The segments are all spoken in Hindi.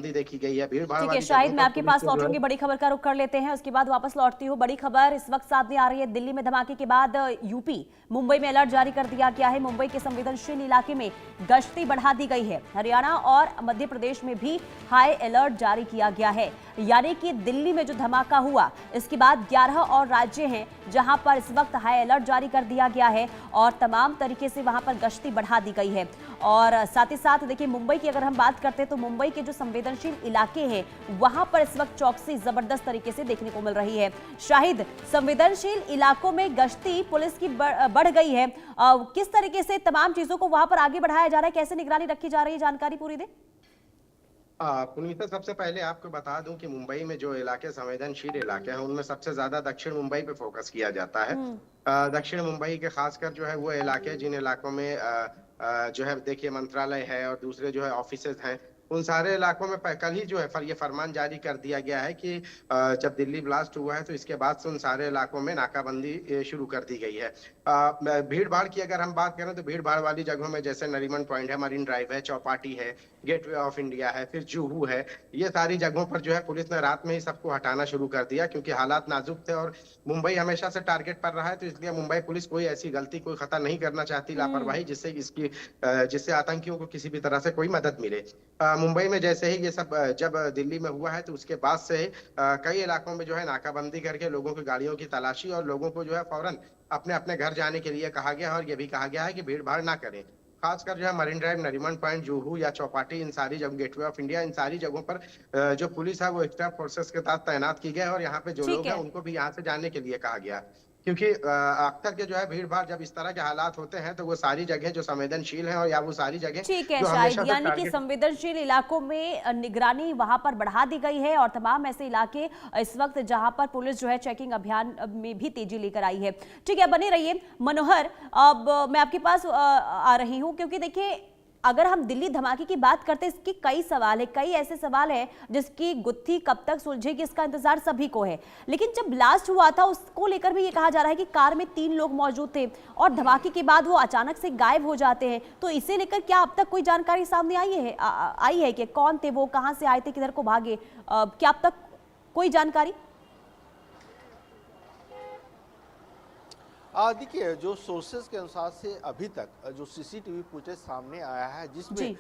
देखी गई है। भीड़ भाड़ ठीक है वाली शाहिद, जगहों मैं पर आपके पुलिस पास ने जो है लौटूंगी, बड़ी खबर का रुख कर लेते हैं, उसके बाद वापस लौटती हूँ। बड़ी खबर इस वक्त सामने आ रही है, दिल्ली में धमाके के बाद यूपी मुंबई में अलर्ट जारी कर दिया गया है। मुंबई के संवेदनशील इलाके में गश्ती बढ़ा दी गई है। हरियाणा और मध्य प्रदेश में भी हाई अलर्ट जारी किया गया है। यानी कि दिल्ली में जो धमाका हुआ इसके बाद 11 और राज्य हैं जहां पर इस वक्त हाई अलर्ट जारी कर दिया गया है और तमाम तरीके से वहां पर गश्ती बढ़ा दी गई है। और साथ ही साथ देखिए, मुंबई की अगर हम बात करते हैं तो मुंबई के जो संवेदनशील इलाके हैं वहां पर इस वक्त चौकसी जबरदस्त तरीके से देखने को मिल रही है। शाहिद, संवेदनशील इलाकों में गश्ती पुलिस की बढ़ गई है, किस तरीके से तमाम चीजों को वहां पर आगे बढ़ाया जा रहा है, कैसे निगरानी रखी जा रही है, जानकारी पूरी दे। पुनीता, सबसे पहले आपको बता दूं कि मुंबई में जो इलाके संवेदनशील इलाके हैं उनमें सबसे ज्यादा दक्षिण मुंबई पे फोकस किया जाता है। दक्षिण मुंबई के खासकर जो है वो इलाके, जिन इलाकों में जो है देखिए मंत्रालय है और दूसरे जो है ऑफिसेज हैं, उन सारे इलाकों में कल ही जो है ये फरमान जारी कर दिया गया है कि जब दिल्ली ब्लास्ट हुआ है तो इसके बाद से उन सारे इलाकों में नाकाबंदी शुरू कर दी गई है। भीड़ भाड़ की अगर हम बात करें तो भीड़ भाड़ वाली जगहों में जैसे नरीमन पॉइंट है, मरीन ड्राइव है, चौपाटी है, गेटवे ऑफ इंडिया है, फिर जुहू है, ये सारी जगहों पर जो है पुलिस ने रात में ही सबको हटाना शुरू कर दिया, क्योंकि हालात नाजुक थे और मुंबई हमेशा से टारगेट पर रहा है। तो इसलिए मुंबई पुलिस कोई ऐसी गलती, कोई खता नहीं करना चाहती, लापरवाही, जिससे आतंकियों को किसी भी तरह से कोई मदद मिले। मुंबई में जैसे ही ये सब जब दिल्ली में हुआ है तो उसके बाद से कई इलाकों में जो है नाकाबंदी करके लोगों की गाड़ियों की तलाशी और लोगों को जो है फौरन अपने अपने घर जाने के लिए कहा गया, और ये भी कहा गया है कि भीड़ भाड़ ना करें। खासकर जो है marine drive, Nariman point, Juhu या चौपाटी, इन सारी जगह, गेटवे ऑफ इंडिया, इन सारी जगहों पर जो पुलिस है वो एक्स्ट्रा फोर्सेस के साथ तैनात की गई है, और यहाँ पे जो ठीक लोग हैं है। उनको भी यहाँ से जाने के लिए कहा गया। क्योंकि अक्सर के जो है भीड़ भाड़ जब इस तरह के हालात होते हैं तो वो सारी जगह जो संवेदनशील हैं, और या वो सारी जगह ठीक है जो शायद, हमेशा से यानी कि टारगेट। संवेदनशील इलाकों में निगरानी वहां पर बढ़ा दी गई है और तमाम ऐसे इलाके इस वक्त जहां पर पुलिस जो है चेकिंग अभियान में भी तेजी लेकर आई है। ठीक है, बने रहिए मनोहर। अब मैं आपके पास आ रही हूं, क्योंकि देखिए अगर हम दिल्ली धमाके की बात करते हैं, इसके कई सवाल है, कई ऐसे सवाल है जिसकी गुत्थी कब तक सुलझेगी इसका इंतजार सभी को है। लेकिन जब ब्लास्ट हुआ था उसको लेकर भी ये कहा जा रहा है कि कार में 3 लोग मौजूद थे और धमाके के बाद वो अचानक से गायब हो जाते हैं। तो इसे लेकर क्या अब तक कोई जानकारी सामने आई है कि कौन थे वो, कहां से आए थे, किधर को भागे, क्या अब तक कोई जानकारी? देखिए, जो सोर्सेज के अनुसार से अभी तक जो सीसीटीवी फुटेज सामने आया है, जिसमें जी।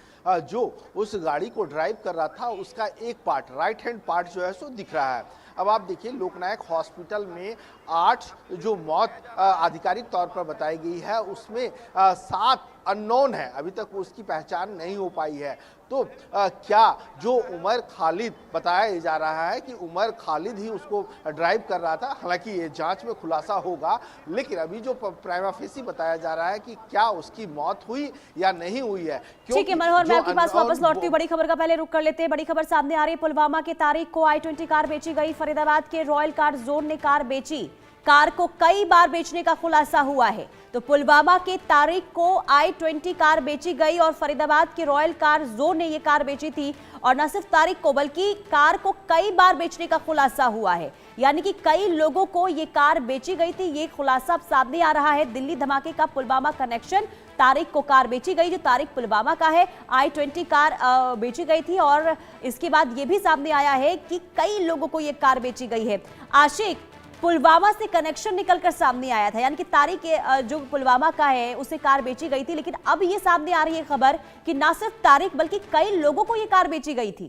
जो उस गाड़ी को ड्राइव कर रहा था उसका एक पार्ट, राइट हैंड पार्ट जो है सो दिख रहा है। अब आप देखिए, लोकनायक हॉस्पिटल में 8 जो मौत आधिकारिक तौर पर बताई गई है, उसमें 7 अननोन है, अभी तक उसकी पहचान नहीं हो पाई है। तो क्या जो उमर खालिद बताया जा रहा है कि उमर खालिद ही उसको ड्राइव कर रहा था, हालांकि ये जांच में खुलासा होगा, लेकिन अभी जो प्राइमा फेसी बताया जा रहा है कि क्या उसकी मौत हुई या नहीं हुई है। ठीक है मनोहर, मैं आपके पास वापस लौटती हूँ। बड़ी खबर का पहले रुक कर लेते हैं। बड़ी खबर सामने आ रही है, पुलवामा की तारीख को i20 कार बेची गई। फरीदाबाद के रॉयल कार जोन ने कार बेची। कार को कई बार बेचने का खुलासा हुआ है। तो पुलवामा के तारीख को i20 कार बेची गई और फरीदाबाद के रॉयल कार जोन ने ये कार बेची थी। और न सिर्फ तारीख को बल्कि कार को कई बार बेचने का खुलासा हुआ है, यानी कि कई लोगों को ये कार बेची गई थी। ये खुलासा अब सामने आ रहा है। दिल्ली धमाके का पुलवामा कनेक्शन, तारीख को कार बेची गई, जो तारीख पुलवामा का है, i20 कार बेची गई थी। और इसके बाद ये भी सामने आया है कि कई लोगों को ये कार बेची गई है। आशिक, पुलवामा से कनेक्शन निकलकर सामने आया था, यानी कि तारीख जो पुलवामा का है उसे कार बेची गई थी, लेकिन अब ये सामने आ रही है खबर कि ना सिर्फ तारीख बल्कि कई लोगों को ये कार बेची गई थी।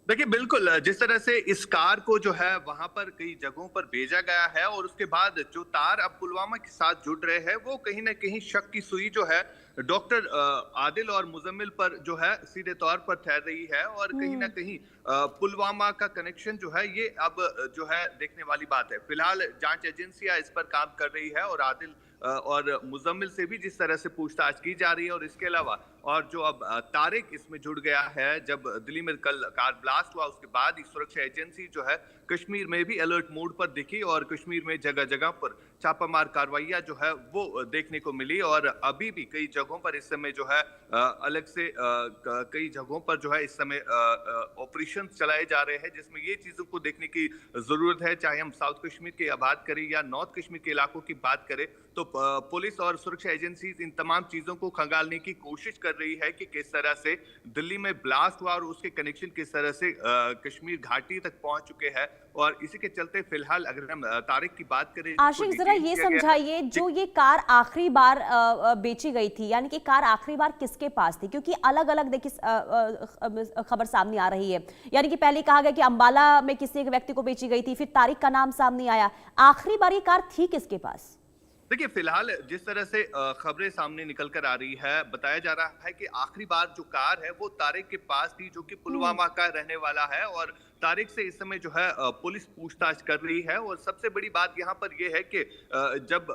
देखिए बिल्कुल, जिस तरह से इस कार को जो है वहां पर कई जगहों पर भेजा गया है और उसके बाद जो तार अब पुलवामा के साथ जुड़ रहे हैं, वो कहीं ना कहीं शक की सुई जो है डॉक्टर आदिल और मुजम्मिल पर जो है सीधे तौर पर ठहर रही है। और कहीं ना कहीं पुलवामा का कनेक्शन जो है ये अब जो है देखने वाली बात है। फिलहाल जांच एजेंसियां इस पर काम कर रही है और आदिल और मुजम्मिल से भी जिस तरह से पूछताछ की जा रही है, और इसके अलावा और जो अब तारिक इसमें जुड़ गया है, जब दिल्ली में कल कार ब्लास्ट हुआ उसके बाद ही सुरक्षा एजेंसी जो है कश्मीर में भी अलर्ट मोड पर दिखी और कश्मीर में जगह जगह पर छापामार कार्रवाइयां जो है वो देखने को मिली। और अभी भी कई जगहों पर इस समय जो है अलग से कई जगहों पर जो है इस समय ऑपरेशन चलाए जा रहे हैं, जिसमें ये चीजों को देखने की जरूरत है। चाहे हम साउथ कश्मीर की बात करें या नॉर्थ कश्मीर के इलाकों की बात करें, तो पुलिस और सुरक्षा एजेंसी इन तमाम चीजों को खंगालने की कोशिश कर रही है कि किस तरह से दिल्ली में ब्लास्ट हुआ और उसके कनेक्शन किस तरह से कश्मीर घाटी तक पहुंच चुके हैं। और इसी के चलते फिलहाल अगर हम तारिक की बात करें, आशिक जरा ये समझाइए, जो ये कार आखिरी बार बेची गई थी, यानी कि कार आखिरी बार किसके पास थी? क्योंकि अलग अलग देखिए खबर सामने आ रही है। यानी कि पहले कहा गया कि अंबाला में किसी एक व्यक्ति को बेची गई थी, फिर तारिक का नाम सामने आया। आखिरी बार ये कार थी किसके पास? देखिए, फिलहाल जिस तरह से खबरें सामने निकल कर आ रही है, बताया जा रहा है कि आखिरी बार जो कार है वो तारिक के पास थी, जो कि पुलवामा का रहने वाला है। और तारिक से इस समय जो है पुलिस पूछताछ कर रही है। और सबसे बड़ी बात यहाँ पर यह है कि जब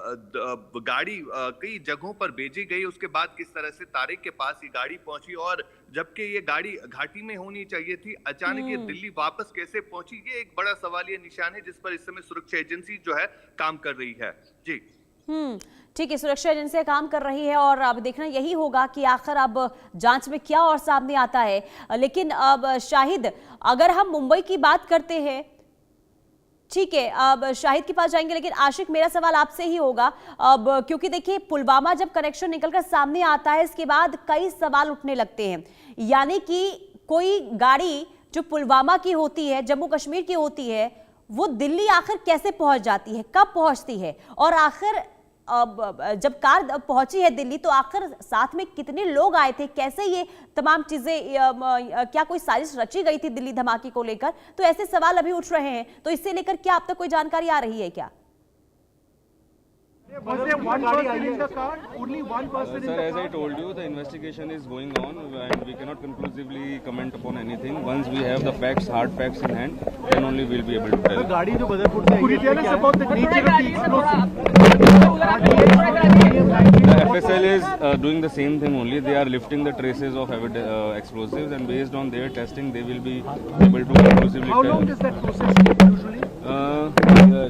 गाड़ी कई जगहों पर भेजी गई, उसके बाद किस तरह से तारिक के पास ये गाड़ी पहुंची, और जबकि ये गाड़ी घाटी में होनी चाहिए थी, अचानक ये दिल्ली वापस कैसे पहुंची, ये एक बड़ा सवालिया निशान है जिस पर इस समय सुरक्षा एजेंसी जो है काम कर रही है। जी ठीक है, सुरक्षा एजेंसियां काम कर रही है और अब देखना यही होगा कि आखिर अब जांच में क्या और सामने आता है। लेकिन अब शाहिद, अगर हम मुंबई की बात करते हैं, ठीक है, अब शाहिद के पास जाएंगे, लेकिन आशिक मेरा सवाल आपसे ही होगा अब, क्योंकि देखिए पुलवामा जब कनेक्शन निकलकर सामने आता है, इसके बाद कई सवाल उठने लगते हैं। यानी कि कोई गाड़ी जो पुलवामा की होती है, जम्मू कश्मीर की होती है, वो दिल्ली आखिर कैसे पहुंच जाती है, कब पहुंचती है, और आखिर जब कार पहुंची है दिल्ली तो आखिर साथ में कितने लोग आए थे, कैसे ये तमाम चीजें, क्या कोई साजिश रची गई थी दिल्ली धमाके को लेकर? तो ऐसे सवाल अभी उठ रहे हैं, तो इससे लेकर क्या अब तक कोई जानकारी आ रही है क्या? Was there one person in the car? Only one person in the car? Sir, as I told you, the investigation is going on and we cannot conclusively comment upon anything. Once we have the facts, hard facts in hand, then only we'll be able to tell. गाड़ी जो बदरपुर से, could you tell us about the nature of the explosive? The FSL is doing the same thing only. They are lifting the traces of explosives, and based on their testing, they will be able to conclusively tell. How long does that process take usually?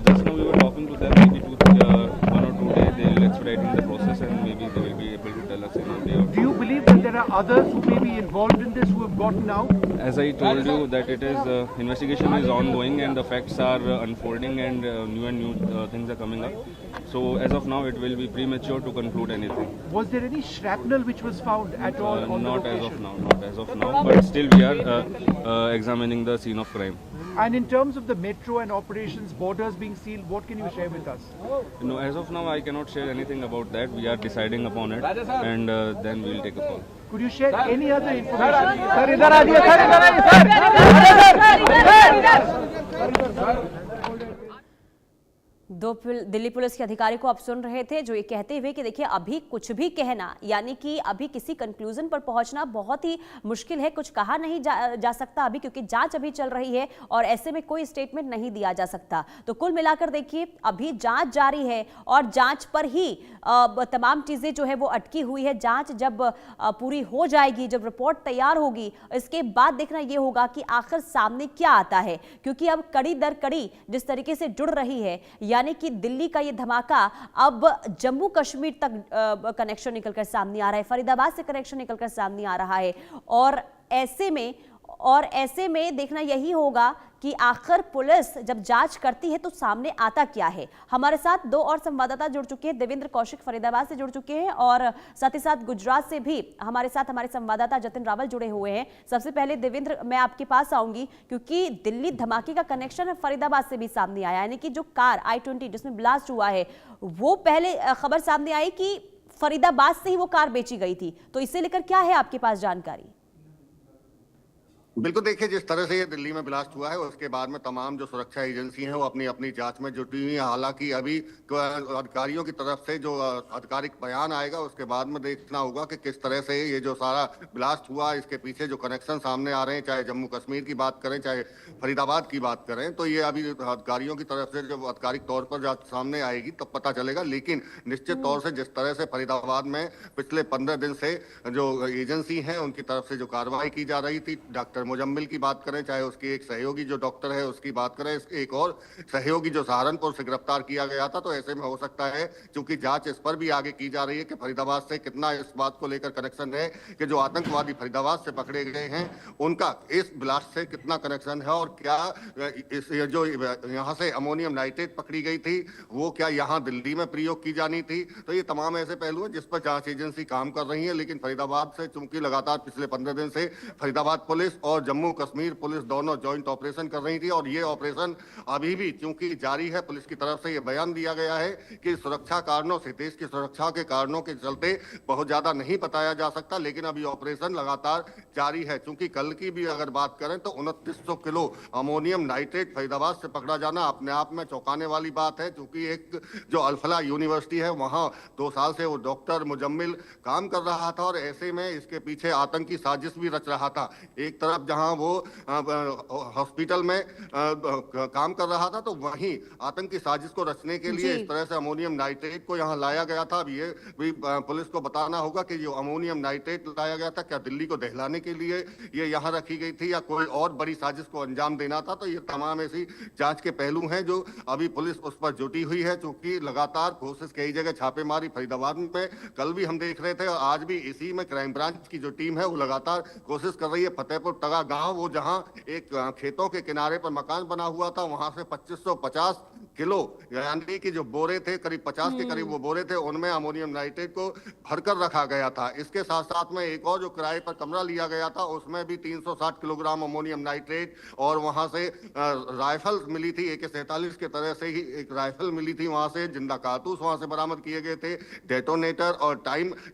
Just now we were talking to them, maybe 1 or 2 days they will expedite in the process, and maybe they will be able to tell us in a day or two. Do you believe that there are others who may be involved in this who have gotten out? As I told you that it is investigation is ongoing and the facts are unfolding and new things are coming up. So as of now it will be premature to conclude anything. Was there any shrapnel which was found at all on the Not as location? of now, not as of now, but still we are examining the scene of crime. And in terms of the metro and operations, borders being sealed, what can you share with us? No, as of now I cannot share anything about that. We are deciding upon it and then we will take a call. Could you share any other information? Sir, idhar aa jaye, sir, idhar aa jaye, दो दिल्ली पुलिस के अधिकारी को आप सुन रहे थे, जो ये कहते हुए कि देखिए अभी कुछ भी कहना, यानी कि अभी किसी कंक्लूजन पर पहुंचना बहुत ही मुश्किल है, कुछ कहा नहीं जा सकता अभी, क्योंकि जांच अभी चल रही है और ऐसे में कोई स्टेटमेंट नहीं दिया जा सकता। तो कुल मिलाकर देखिए अभी जांच जारी है और जांच पर ही तमाम चीजें जो है वो अटकी हुई है। जांच जब पूरी हो जाएगी, जब रिपोर्ट तैयार होगी, इसके बाद देखना यह होगा कि आखिर सामने क्या आता है, क्योंकि अब कड़ी दर कड़ी जिस तरीके से जुड़ रही है, यानी कि दिल्ली का ये धमाका अब जम्मू कश्मीर तक कनेक्शन निकलकर सामने आ रहा है, फरीदाबाद से कनेक्शन निकलकर सामने आ रहा है। और ऐसे में देखना यही होगा कि आखिर पुलिस जब जांच करती है तो सामने आता क्या है। हमारे साथ दो और संवाददाता जुड़ चुके हैं, देवेंद्र कौशिक फरीदाबाद से जुड़ चुके हैं और साथ ही साथ गुजरात से भी हमारे साथ हमारे संवाददाता जतिन रावल जुड़े हुए हैं। सबसे पहले देवेंद्र, मैं आपके पास आऊंगी क्योंकि दिल्ली धमाके का कनेक्शन फरीदाबाद से भी सामने आया, यानी कि जो कार I-20 जिसमें ब्लास्ट हुआ है, वो पहले खबर सामने आई कि फरीदाबाद से ही वो कार बेची गई थी, तो इसे लेकर क्या है आपके पास जानकारी? बिल्कुल, देखिए जिस तरह से ये दिल्ली में ब्लास्ट हुआ है उसके बाद में तमाम जो सुरक्षा एजेंसी हैं वो अपनी अपनी जांच में जुटी हुई हैं। हालांकि अभी अधिकारियों की तरफ से जो आधिकारिक बयान आएगा उसके बाद में देखना होगा कि किस तरह से ये जो सारा ब्लास्ट हुआ, इसके पीछे जो कनेक्शन सामने आ रहे हैं, चाहे जम्मू कश्मीर की बात करें चाहे फरीदाबाद की बात करें, तो ये अभी अधिकारियों की तरफ से जब आधिकारिक तौर पर जब सामने आएगी तब पता चलेगा। लेकिन निश्चित तौर से जिस तरह से फरीदाबाद में पिछले 15 दिन से जो एजेंसी है उनकी तरफ से जो कार्रवाई की जा रही थी, डॉक्टर डॉक्टर मुजम्मिल की बात करें, चाहे उसकी एक सहयोगी जो डॉक्टर है उसकी बात करें, एक और सहयोगी जो सहारनपुर से गिरफ्तार किया गया था, तो ऐसे में हो सकता है, क्योंकि जांच इस पर भी आगे की जा रही है कि फरीदाबाद से कितना इस बात को लेकर कनेक्शन है कि जो आतंकवादी फरीदाबाद से पकड़े गए हैं उनका इस ब्लास्ट से कितना कनेक्शन है, और क्या इस जो यहाँ से अमोनियम नाइट्रेट पकड़ी गई थी वो क्या यहाँ दिल्ली में प्रयोग की जानी थी। तो ये तमाम ऐसे पहलू हैं जिस पर जांच एजेंसी काम कर रही है। लेकिन फरीदाबाद से चूंकि लगातार पिछले 15 दिन से फरीदाबाद पुलिस और जम्मू कश्मीर पुलिस दोनों ज्वाइंट ऑपरेशन कर रही थी, और ये ऑपरेशन अभी भी चूंकि जारी है। पुलिस की तरफ से ये बयान दिया गया है कि सुरक्षा कारणों से, देश की सुरक्षा के कारणों के चलते बहुत ज्यादा नहीं बताया जा सकता, लेकिन अभी ऑपरेशन लगातार जारी है। चूंकि कल की भी अगर बात करें तो 2900 किलो अमोनियम नाइट्रेट फरीदाबाद से पकड़ा जाना अपने आप में चौंकाने वाली बात है। चूंकि एक जो अल्फला यूनिवर्सिटी है वहां 2 साल से वो डॉक्टर मुजम्मिल काम कर रहा था, और ऐसे में इसके पीछे आतंकी साजिश भी रच रहा था। एक तरफ जहां वो हॉस्पिटल में काम कर रहा था, तो वहीं आतंकी साजिश को रचने के लिए इस तरह से अमोनियम नाइट्रेट को यहां लाया गया था। अब ये भी पुलिस को बताना होगा कि जो अमोनियम नाइट्रेट लाया गया था क्या दिल्ली को दहलाने के लिए ये यहाँ रखी गई थी या कोई और बड़ी साजिश को अंजाम देना था। तो ये तमाम ऐसी जांच के पहलू हैं जो अभी पुलिस उस पर जुटी हुई है। चूंकि लगातार कोशिश कई जगह छापेमारी फरीदाबाद में कल भी हम देख रहे थे, और आज भी इसी में क्राइम ब्रांच की जो टीम है वो लगातार कोशिश कर रही है। फतेहपुर तगा गांव, वो जहां एक खेतों के किनारे पर मकान बना हुआ था, वहां से 2550 किलो यानी कि जो बोरे थे, करीब 50 के करीब वो बोरे थे, उनमें अमोनियम नाइट्रेट को भरकर रखा गया था। इसके साथ साथ में एक और जो किराए पर कमरा लिया गया था उसमें भी 360 किलोग्राम अमोनियम नाइट्रेट, और वहां से राइफल मिली थी, AK-47 के तरह से ही एक राइफल मिली थी, वहां से जिंदा कारतूस वहां से बरामद किए गए थे, डेटोनेटर और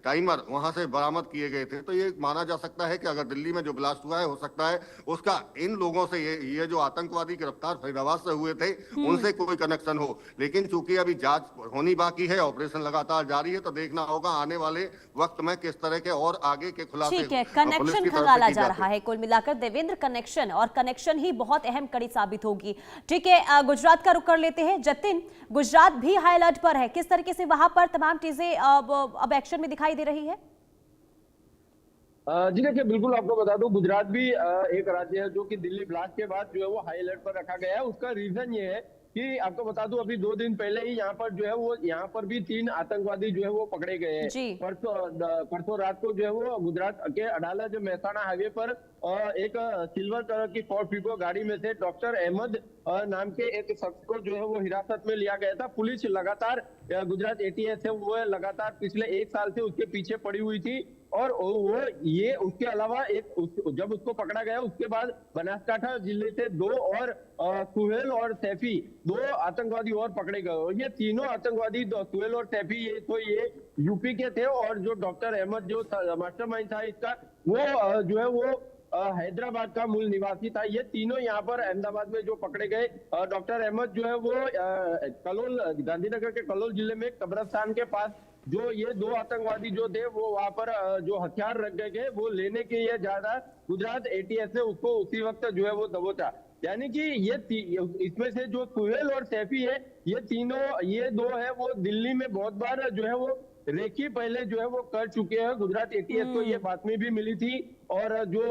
टाइमर वहां से बरामद किए गए थे। तो ये माना जा सकता है कि अगर दिल्ली में जो ब्लास्ट हुआ है हो सकता है उसका इन लोगों से ये जो आतंकवादी गिरफ्तार फरीदाबाद से हुए थे उनसे कोई कनेक्शन हो। लेकिन चूंकि अभी जांच होनी बाकी है, ऑपरेशन लगातार जारी है, तो देखना होगा आने वाले वक्त में किस तरह के और आगे के खुलासे ठीक है, कनेक्शन खंगाला जा रहा है। कुल मिलाकर देवेंद्र कनेक्शन, और कनेक्शन ही बहुत अहम कड़ी साबित होगी। ठीक है, गुजरात का रुख कर लेते हैं। जतिन, गुजरात भी हाई अलर्ट पर है, किस तरीके से वहां पर तमाम चीजें अब एक्शन में दिखाई दे रही है? जी देखिए, बिल्कुल आपको बता दूं, गुजरात भी एक राज्य है जो कि दिल्ली ब्लास्ट के बाद जो है वो हाई अलर्ट पर रखा गया है। उसका रीजन ये है कि आपको बता दूं, अभी 2 दिन पहले ही यहाँ पर जो है वो यहाँ पर भी 3 आतंकवादी जो है वो पकड़े गए हैं। परसों रात को जो है वो गुजरात के अडाला जो मेहसाणा हाईवे पर एक सिल्वर कलर की फोर्ड फिको गाड़ी में से डॉक्टर अहमद नाम के एक शख्स को जो है वो हिरासत में लिया गया था। पुलिस लगातार, गुजरात ATS है वो लगातार पिछले 1 साल से उसके पीछे पड़ी हुई थी, और वो ये उसके अलावा जब उसको पकड़ा गया उसके बाद बनासकांठा जिले से 2 और सुहेल और सैफी 2 आतंकवादी और पकड़े गए। और ये तीनों आतंकवादी सुहेल और सैफी ये यूपी के थे, और जो डॉक्टर अहमद जो मास्टरमाइंड था इसका, वो जो है वो हैदराबाद का मूल निवासी था। ये तीनों यहाँ पर अहमदाबाद में जो पकड़े गए। डॉक्टर अहमद जो है वो कलोल, गांधीनगर के कलोल जिले में कब्रिस्तान के पास जो ये 2 आतंकवादी जो थे वो वहां पर जो हथियार रख गए वो लेने के लिए जा रहा, गुजरात ATS ने उसको उसी वक्त जो है वो दबोचा। यानी कि ये इसमें से जो सुहेल और सैफी है, ये तीनों, ये 2 है वो दिल्ली में बहुत बार जो है वो रेकी पहले जो है वो कर चुके हैं। गुजरात ATS को ये बातमी भी मिली थी, और जो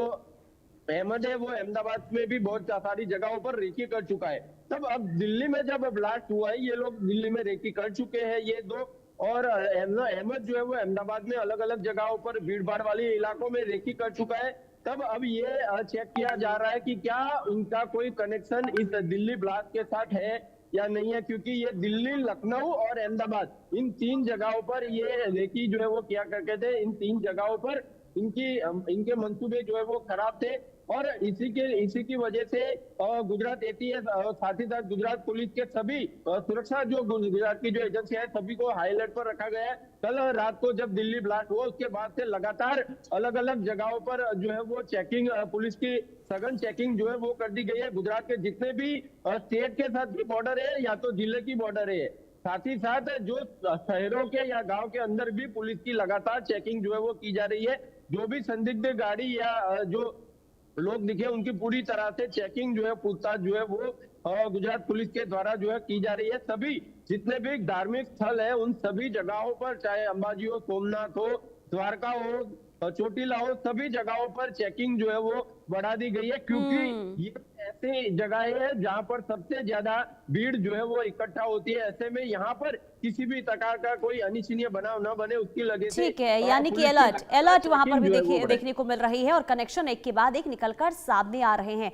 अहमद है वो अहमदाबाद में भी बहुत सारी जगहों पर रेकी कर चुका है। तब अब दिल्ली में जब ब्लास्ट हुआ है, ये लोग दिल्ली में रेकी कर चुके हैं ये 2, और अहमद जो है वो अहमदाबाद में अलग अलग जगहों पर भीड़ भाड़ वाले इलाकों में रेकी कर चुका है। तब अब ये चेक किया जा रहा है कि क्या उनका कोई कनेक्शन इस दिल्ली ब्लास्ट के साथ है या नहीं है, क्योंकि ये दिल्ली, लखनऊ और अहमदाबाद इन 3 जगहों पर ये रेकी जो है वो किया करते थे। इन 3 जगहों पर इनके मंसूबे जो है वो खराब थे, और इसी की वजह से गुजरात ATS और साथ ही साथ गुजरात पुलिस के सभी सुरक्षा जो गुजरात की जो एजेंसियां है सभी को हाई अलर्ट पर रखा गया है। कल रात को जब दिल्ली ब्लास्ट हुआ उसके बाद से लगातार अलग अलग जगहों पर जो है वो चेकिंग, पुलिस की सघन चेकिंग जो है वो कर दी गई है। गुजरात के जितने भी स्टेट के साथ भी बॉर्डर है या तो जिले की बॉर्डर है, साथ ही साथ जो शहरों के या गांव के अंदर भी पुलिस की लगातार चेकिंग जो है वो की जा रही है। जो भी संदिग्ध गाड़ी या जो लोग दिखे उनकी पूरी तरह से चेकिंग जो है, पूछताछ जो है वो गुजरात पुलिस के द्वारा जो है की जा रही है। सभी जितने भी धार्मिक स्थल है उन सभी जगहों पर, चाहे अंबाजी हो, सोमनाथ हो, द्वारका हो, चोटीला हो, सभी जगहों पर चेकिंग जो है वो बढ़ा दी गई है, क्योंकि ये ऐसी जगह है जहां पर सबसे ज्यादा भीड़ जो है वो इकट्ठा होती है। ऐसे में यहाँ पर किसी भी प्रकार का कोई अनिच्छनीय बनाव न बने, उसकी लगे ठीक है, यानी कि अलर्ट वहां पर भी देखने को मिल रही है और कनेक्शन एक के बाद एक निकलकर सामने आ रहे हैं।